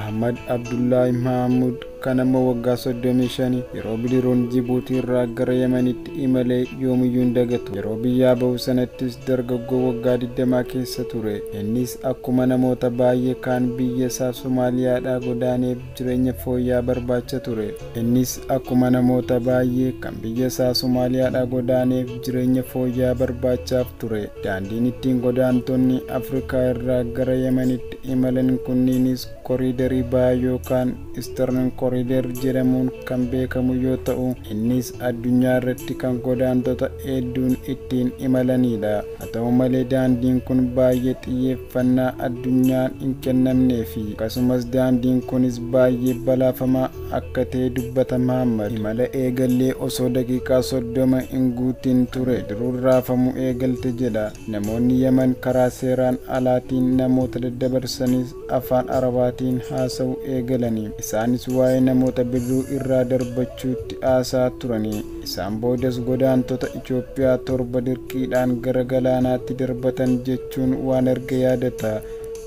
Ahmad Abdullahi Mahmud kan nama waggaa 35 yeroo bidiruun Jibuutii irraa gara Yemenitti imalee yoomiyyuu hin dagatu. Yeroo biyyaa bahu sanattis dargaggoo waggaa 20 keessa ture. Innis akkuma namoota baay'ee kaan biyya isaa Somaaliyaadhaa godaanee jireenya fooyya'aa barbaacha ture. Innis akkuma namoota baay'ee kan biyya isaa Somaaliyaadhaa godaanee jireenya fooyya'aa barbaachaaf ture. Daandiin ittiin godaantonni Afrikaa irraa gara Yemenitti imalan kunniinis koriidarii bahaa yookaan Eastern Corridor jedhamuun kan beekamu yoo ta'u, innis addunyaa irratti kan godaantota hedduun ittiin imalanidha. Haa ta'u malee daandiin kun baay'ee xiyyeeffannaa addunyaan hin kennamneefi akkasumas daandiin kunis baay'ee balaafamaa akka ta'e dubbata Muhammad. Imala eegallee osoo daqiiqaa 30 hin guutin ture diruun raafamuu eegalte jedha. Namoonni Yemen karaa seeraan alaatiin namoota daddabarsanis afaan Arabaatiin haasa'uu eegalanii. Isaanis waa'ee namoota bidiruu irraa darbachuutti haasaa turanii. Isaan boodas godaantota Itoophiyaa 7 dirqiidhaan gara galaanaatti darbatan jechuun waan erga yaadata.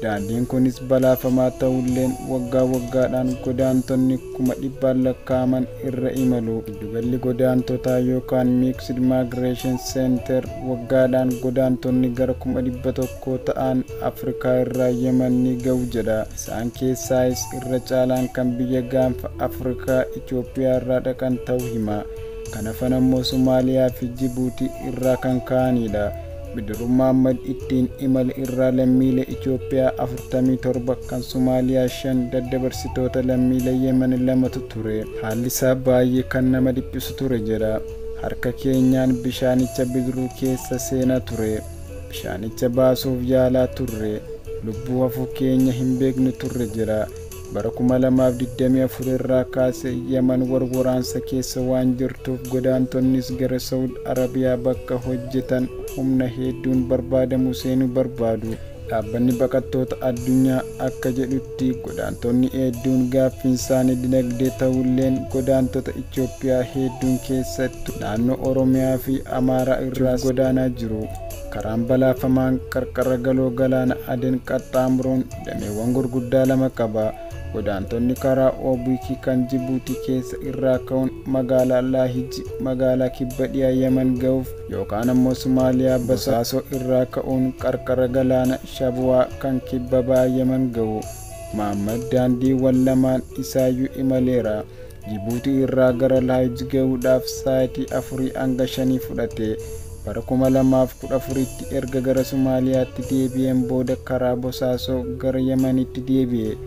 Daandiin kunis balaafamaa ta'ulleen waggaa waggaadhaan godaantonni 100,000 lakkaa'aman irra imalu. Giddugalli godaantotaa yookaan Mixed Migration Center waggaadhaan godaantonni gara 100,000 ta'an Afrikaa irraa Yemen ni ga'u jedha. Isaan keessaas irra caalaan kan biyya gaanfa Afrikaa Itoophiyaa irraa dhaqan ta'uu hima. Kan hafan ammoo Somaaliyaa fi Jibuutii irraa kan ka'anidha. Bidiruun Muhammad ittiin imala irraa lammiilee Itoophiyaa 47 kan Somaaliyaa 5 daddabarsitoota lammiilee Yemen 2tu ture. Haalli isaa baay'ee kan nama dhiphisu ture jedha. Harka keenyaan bishaanicha bidiruu keessa seenaa ture. Bishaanicha baasuuf yaalaa turre. Lubbuu hafuu keenya hin beeknu turre jedha. Bara 2024 irraa kaasee Yemen waraansa keessa waan jirtuuf godaantonnis gara Saudi Arabiyaa bakka hojjetan humna hedduun barbaadamu seenuu barbaadu. Dhaabbanni baqattoota addunyaa akka jedhutti godaantonni hedduun gaaffiin isaanii dinagdee ta'ulleen godaantota Itoophiyaa hedduun keessattuu naannoo Oromiyaa fi Amaaraa irraa godaanaa jiru. Karaan balaafamaan qarqara galoo galaana Aden qaxxaamuruun dameewwan gurguddaa 2 qaba. Godaantonni karaa Oobikii kan Jibuutii keessa irraa ka'uun magaalaa Laahiji magaalaa kibba dhiyaa Yemen ga'uuf yookaan ammoo Somaaliyaa Basaasoo irraa ka'uun qarqara galaana Shabwaa kan kibba bahaa Yemen ga'u. Muhammad daandiiwwan lamaan isaayyuu imaleera. Jibuutii irraa gara Laahiji ga'uudhaaf sa'aatii 4 hanga 5 fudhate. Bara 2014tti erga gara Somaaliyaatti deebi'een booda karaa Bosaasoo gara Yemenitti deebi'e.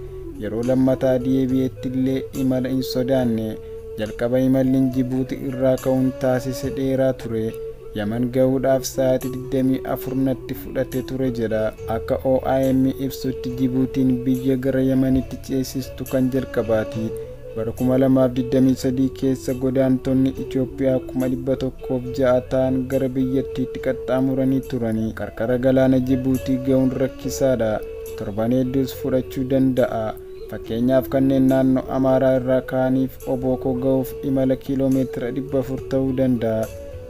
Yeroo lammataa deebi'etti illee imala hin sodaanne. Jalqaba imalli Jibuutii irraa ka'uun taasise dheeraa ture. Yemen ga'uudhaaf sa'aatii 24 natti fudhate ture jedha. Akka OIM ibsutti Jibuutiin biyya gara Yemenitti ceesistu kan jalqabaati. Bara 2023 keessa godaantonni Itoophiyaa 106 ta'an gara biyyattiitti qaxxaamuranii turanii. Qarqara galaana Jibuutii ga'uun rakkisaadha. Torban hedduus fudhachuu danda'a. Fakkeenyaaf kanneen naannoo Amaaraa irraa ka'aniif Obokoo ga'uuf imala kiiloomeetira 400 ta'uu danda'a.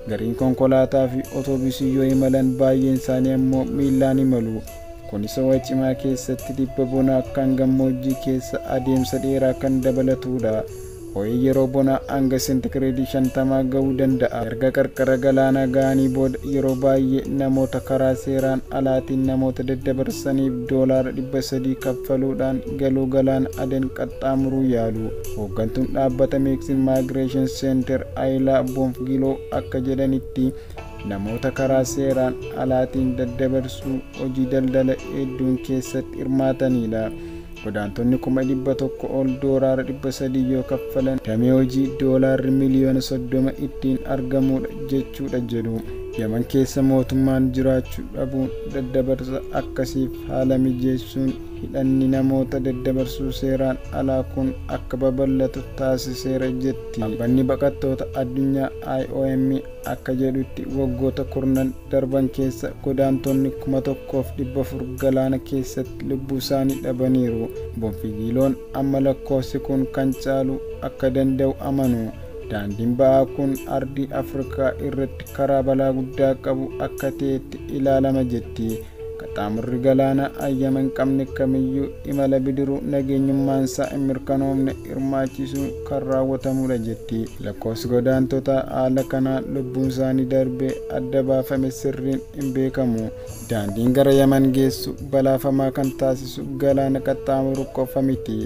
Gariin konkolaataa fi otoobisii yoo imalan baay'een isaanii ammoo miilaan imalu. Kunis ho'a cimaa keessatti dhibba bonaa kan gammoojjii keessa adeemsa dheeraa kan dabalatudha. Ho'i yeroo bonaa hanga seentigireedii 50 ga'uu danda'a. Erga qarqara galaanaa ga'anii booda yeroo baay'ee namoota karaa seeraan alaatiin namoota daddabarsaniif $300 kaffaluudhaan galoo galaana Aden qaxxaamuruu yaalu. Hooggantuun dhaabbata Mixed Migration Center Ayilaa Boonfgiloo akka jedhanitti namoota karaa seeraan alaatiin daddabarsuu hojii daldala hedduun keessatti hirmaatanidha. Godaantonni 100,000 ol $300 yoo kaffalan damee hojii $1,30,000,000 ittiin argamudha jechuudha jedhu. Yemen keessa mootummaan jiraachuu dhabuun daddabarsa akkasiif haala mijeessuun hidhanni namoota daddabarsuu seeraan alaa kun akka babal'atu taasiseera jetti. Dhaabbanni baqattoota addunyaa IOM akka jedhutti waggoota 10 darban keessa godaantonni 1,400 galaana keessatti lubbuu isaanii dhabaniiru. Boonfigiloon amma lakkoofsi kun kan caalu akka danda'u amanu. Daandiin ba'aa kun ardii Afrikaa irratti karaa balaa guddaa qabu akka ta'etti ilaalama jetti. qaxxaamurri galaana ayyama hin qabne kamiyyuu imala bidiruu nageenyummaan isaa hin mirkanoomne hirmaachisuun kan raawwatamudha jetti. Lakkoofsi godaantota haala kanaan lubbuun isaanii darbee adda baafame sirriin hin beekamu. Daandiin gara Yaman geessu balaafamaa kan taasisu galaana qaxxaamuru qofa miti.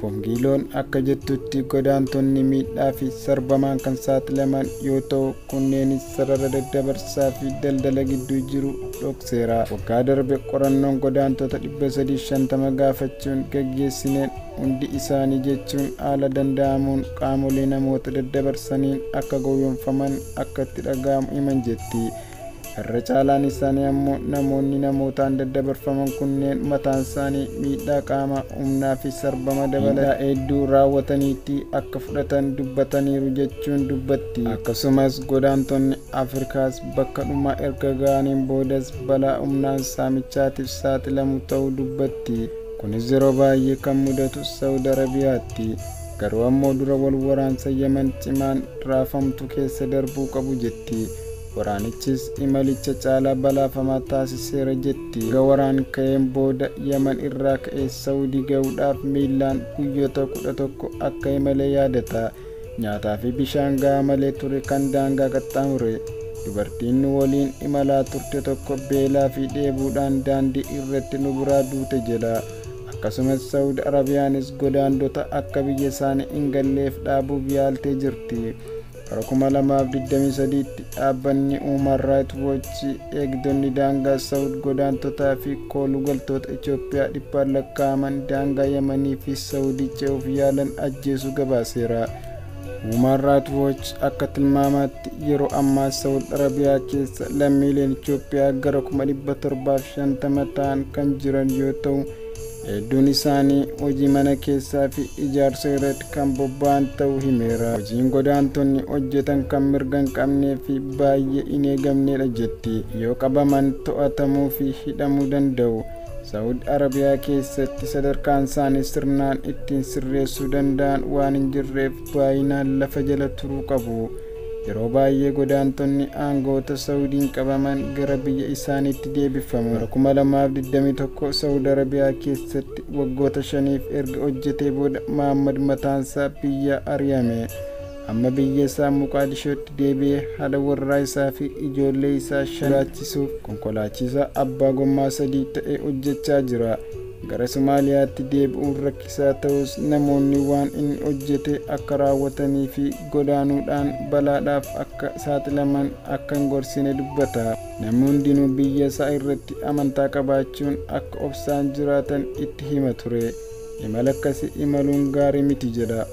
Bongiiloon akka jettutti godaantonni miidhaa fi sarbamaan kan saaxilaman yoo ta'u kunneenis sarara daddabarsaa fi daldala gidduu jiru dhokseera. Waggaa darbe qorannoon godaantota 350 gaafachuun gaggeessineen hundi isaanii jechuun haala danda'amuun qaamolee namoota daddabarsaniin akka gowwoomfaman akka itti dhaga'amu himan jetti. Irra caalaan isaanii ammoo namoonni namootaan daddabarfaman kunneen mataan isaanii miidhaa qaama humnaa fi sarbama dabalataa hedduu raawwataniitti akka fudhatan dubbataniiru jechuun dubbatti. Akkasumas godaantonni Afrikaas bakka dhumaa erga ga'aniin boodas balaa humnaan saamichaatiif saaxilamu ta'uu dubbatti. Kunis yeroo baay'ee kan mudatu Saawud Arabiyaatti. Garuu ammoo dura wal waraansa Yaman cimaan raafamtu keessa darbuu qabu jetti. Waraanichis imalicha caalaa balaafamaa taasiseera jetti. Erga waraan ka'een booda Yaman irraa ka'ee Saawudii ga'uudhaaf miilaan guyyoota 11 akka imale yaadata. Nyaataa fi bishaan gahaa malee ture kan daangaa qaxxaamure. Dubartiin waliin imalaa turte tokko beelaa fi dheebuudhaan daandii irratti nu biraa duute jedha. Akkasumas Saawud Arabiyaanis godaantota akka biyya isaanii hin galleef dhaabuuf yaaltee jirti. Bara 2023tti dhaabbanni Human Rights Watch eegdonni daangaa Saawud godaantotaa fi koolugaltoota Itoophiyaa dhibbaan lakkaa'aman daangaa Yamanii fi Saawudii ce'uuf yaalan ajjeesuu gabaaseera. Human Rights Watch akka tilmaamaatti yeroo ammaa Saawud Arabiyaa keessa lammiileen Itoophiyaa gara 750 ta'an kan jiran yoo ta'u hedduun isaanii hojii mana keessaa fi ijaarsa irratti kan bobba'an ta'uu himeera. Hojiin godaantonni hojjetan kan mirga hin qabnee fi baay'ee hin eegamnedha jetti. Yoo qabaman to'atamuu fi hidhamuu danda'u. Saawud Arabiyaa keessatti sadarkaan isaanii sirnaan ittiin sirreessuu danda'an waan hin jirreef baay'inaan lafa jala turuu qabu. Yeroo baay'ee godaantonni aangoota Saawudiin qabaman gara biyya isaaniitti deebifamu. Bara 2021 Saawud Arabiyaa keessatti waggoota 5 erga hojjetee booda Mahammad mataansaa biyya ari'ame. Amma biyya isaa Muqaadishootti deebi'ee haadha warraa isaa fi ijoollee isaa jiraachisuuf konkolaachisaa abbaa gommaa 3 ta'ee hojjechaa jira. Gara Somaaliyaatti deebi'uun rakkisaa ta'us namoonni waan inni hojjete akka raawwatanii fi godaanuudhaan balaadhaaf akka saaxilaman akka hin gorsine dubbata. Namni hundinuu biyya isaa irratti amantaa qabaachuun akka obsaan jiraatan itti hima ture. Imala akkasii imaluun gaarii miti jedha.